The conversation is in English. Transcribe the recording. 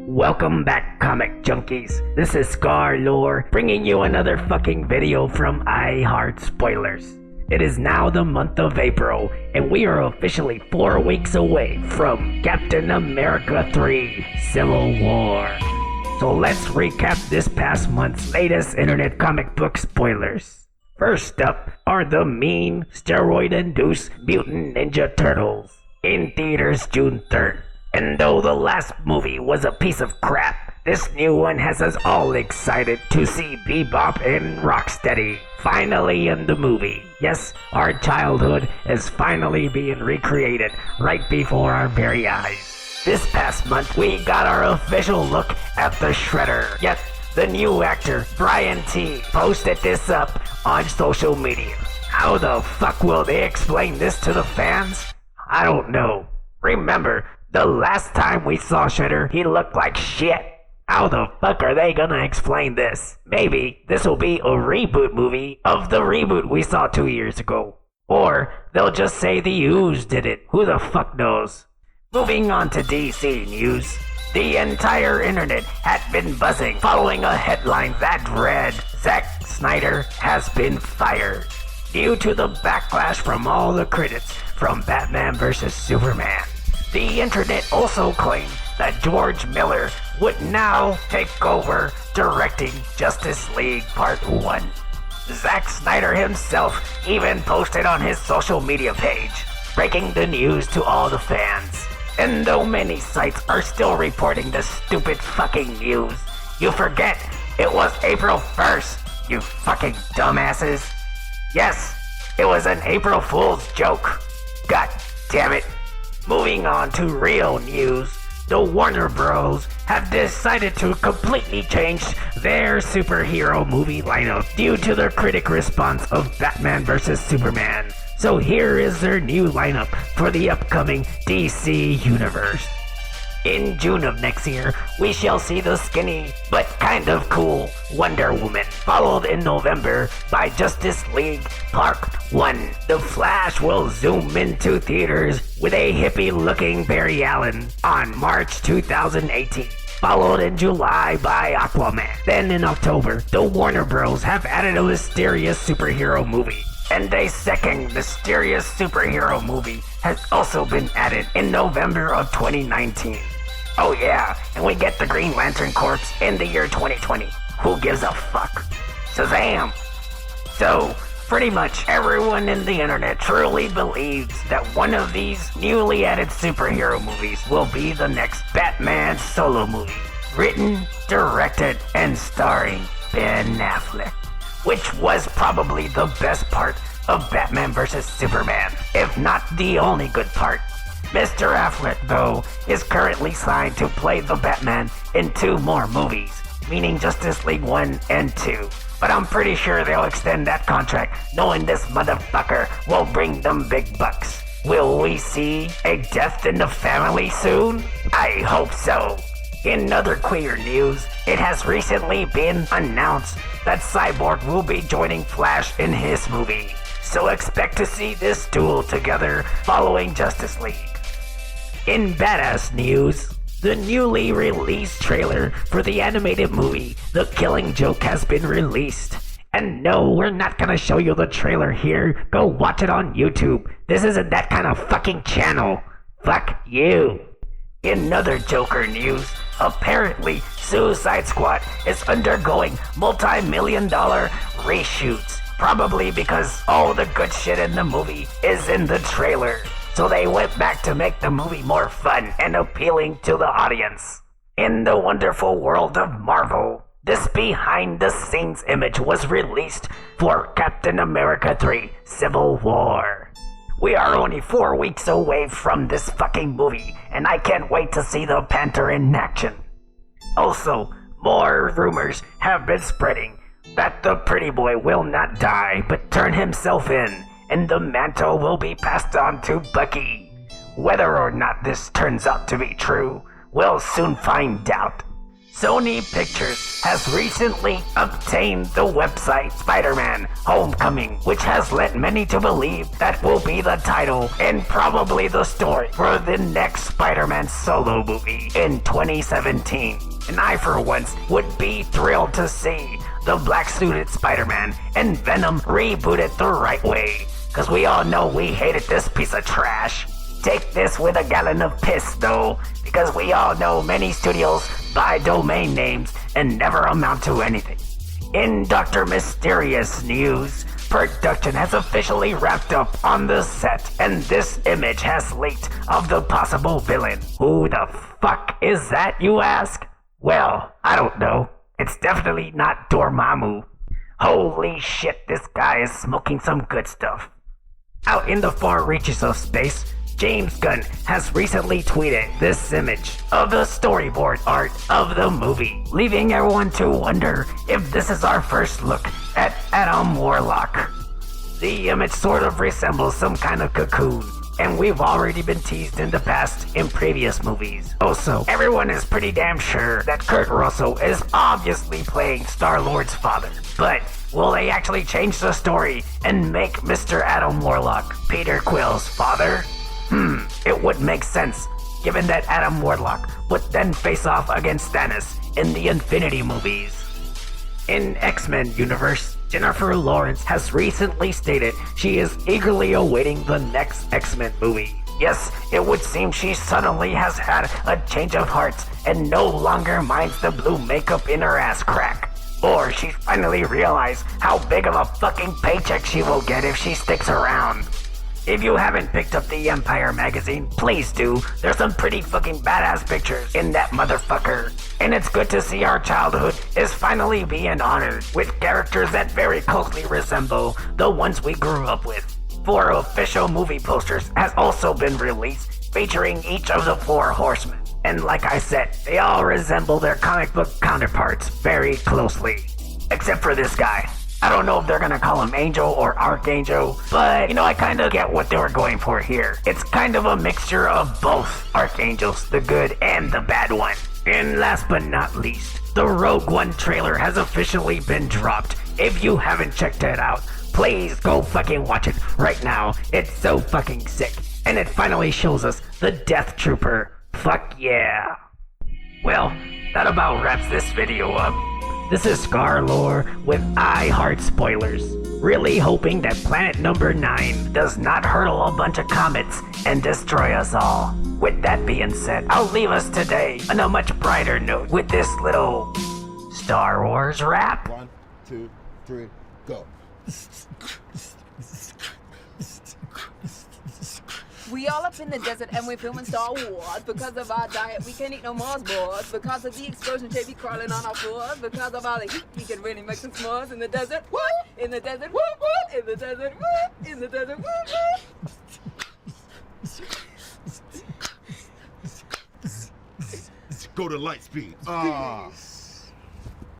Welcome back, comic junkies. This is Skarlor, bringing you another fucking video from I Heart Spoilers. It is now the month of April, and we are officially 4 weeks away from Captain America 3: Civil War. So let's recap this past month's latest internet comic book spoilers. First up are the mean, steroid-induced Mutant Ninja Turtles, in theaters June 3rd. And though the last movie was a piece of crap, this new one has us all excited to see Bebop and Rocksteady finally in the movie. Yes, our childhood is finally being recreated right before our very eyes. This past month, we got our official look at the Shredder. Yet, the new actor, Brian T, posted this up on social media. How the fuck will they explain this to the fans? I don't know. Remember, the last time we saw Shredder, he looked like shit. How the fuck are they gonna explain this? Maybe this will be a reboot movie of the reboot we saw 2 years ago. Or they'll just say the Ooze did it. Who the fuck knows? Moving on to DC news. The entire internet had been buzzing following a headline that read, Zack Snyder has been fired, due to the backlash from all the critics from Batman vs. Superman. The internet also claimed that George Miller would now take over directing Justice League Part 1. Zack Snyder himself even posted on his social media page, breaking the news to all the fans. And though many sites are still reporting this stupid fucking news, you forget it was April 1st, you fucking dumbasses. Yes, it was an April Fool's joke. God damn it. Moving on to real news, the Warner Bros. Have decided to completely change their superhero movie lineup due to the critic response of Batman vs. Superman. So here is their new lineup for the upcoming DC universe. In June of next year, we shall see the skinny but kind of cool Wonder Woman, followed in November by Justice League Part 1. The Flash will zoom into theaters with a hippie-looking Barry Allen on March 2018. Followed in July by Aquaman. Then in October, the Warner Bros. Have added a mysterious superhero movie. And a second mysterious superhero movie has also been added in November of 2019. Oh yeah, and we get the Green Lantern Corps in the year 2020. Who gives a fuck? Shazam! So, pretty much everyone in the internet truly believes that one of these newly added superhero movies will be the next Batman solo movie. Written, directed, and starring Ben Affleck. Which was probably the best part of Batman vs. Superman, if not the only good part. Mr. Affleck, though, is currently signed to play the Batman in 2 more movies, meaning Justice League 1 and 2. But I'm pretty sure they'll extend that contract, knowing this motherfucker will bring them big bucks. Will we see a death in the family soon? I hope so. In other queer news, it has recently been announced that Cyborg will be joining Flash in his movie. So expect to see this duel together following Justice League. In badass news, the newly released trailer for the animated movie The Killing Joke has been released. And no, we're not gonna show you the trailer here. Go watch it on YouTube. This isn't that kind of fucking channel. Fuck you. In other Joker news, apparently Suicide Squad is undergoing multi-million-dollar reshoots. Probably because all the good shit in the movie is in the trailer. So they went back to make the movie more fun and appealing to the audience. In the wonderful world of Marvel, this behind-the-scenes image was released for Captain America 3: Civil War. We are only 4 weeks away from this fucking movie, and I can't wait to see the Panther in action. Also, more rumors have been spreading that the pretty boy will not die but turn himself in, and the mantle will be passed on to Bucky. Whether or not this turns out to be true, we'll soon find out. Sony Pictures has recently obtained the website Spider-Man Homecoming, which has led many to believe that will be the title and probably the story for the next Spider-Man solo movie in 2017. And I, for once, would be thrilled to see the black-suited Spider-Man and Venom rebooted the right way, because we all know we hated this piece of trash. Take this with a gallon of piss, though, because we all know many studios buy domain names and never amount to anything. In Dr. Mysterious news, production has officially wrapped up on the set, and this image has leaked of the possible villain. Who the fuck is that, you ask? Well, I don't know. It's definitely not Dormammu. Holy shit, this guy is smoking some good stuff. Out in the far reaches of space, James Gunn has recently tweeted this image of the storyboard art of the movie, leaving everyone to wonder if this is our first look at Adam Warlock. The image sort of resembles some kind of cocoon, and we've already been teased in the past in previous movies. Also, everyone is pretty damn sure that Kurt Russell is obviously playing Star-Lord's father, but will they actually change the story and make Mr. Adam Warlock Peter Quill's father? It would make sense, given that Adam Warlock would then face off against Thanos in the Infinity movies. In X-Men universe, Jennifer Lawrence has recently stated she is eagerly awaiting the next X-Men movie. Yes, it would seem she suddenly has had a change of heart and no longer minds the blue makeup in her ass crack. Or she's finally realized how big of a fucking paycheck she will get if she sticks around. If you haven't picked up the Empire magazine, please do. There's some pretty fucking badass pictures in that motherfucker. And it's good to see our childhood is finally being honored with characters that very closely resemble the ones we grew up with. 4 official movie posters has also been released featuring each of the 4 horsemen. And like I said, they all resemble their comic book counterparts very closely. Except for this guy. I don't know if they're gonna call him Angel or Archangel, but I kinda get what they were going for here. It's kind of a mixture of both Archangels, the good and the bad one. And last but not least, the Rogue One trailer has officially been dropped. If you haven't checked it out, please go fucking watch it right now. It's so fucking sick. And it finally shows us the Death Trooper. Fuck yeah. Well, that about wraps this video up. This is Skarlor with I Heart Spoilers. Really hoping that planet number 9 does not hurtle a bunch of comets and destroy us all. With that being said, I'll leave us today on a much brighter note with this little Star Wars rap. 1, 2, 3, go. We all up in the desert and we're filming Star Wars. Because of our diet, we can't eat no Mars bars. Because of the explosion, they be crawling on our floors. Because of all the heat, we can really make some s'mores in the desert. What? In the desert. What? What? In the desert. What? In the desert. What? What? Go to light speed.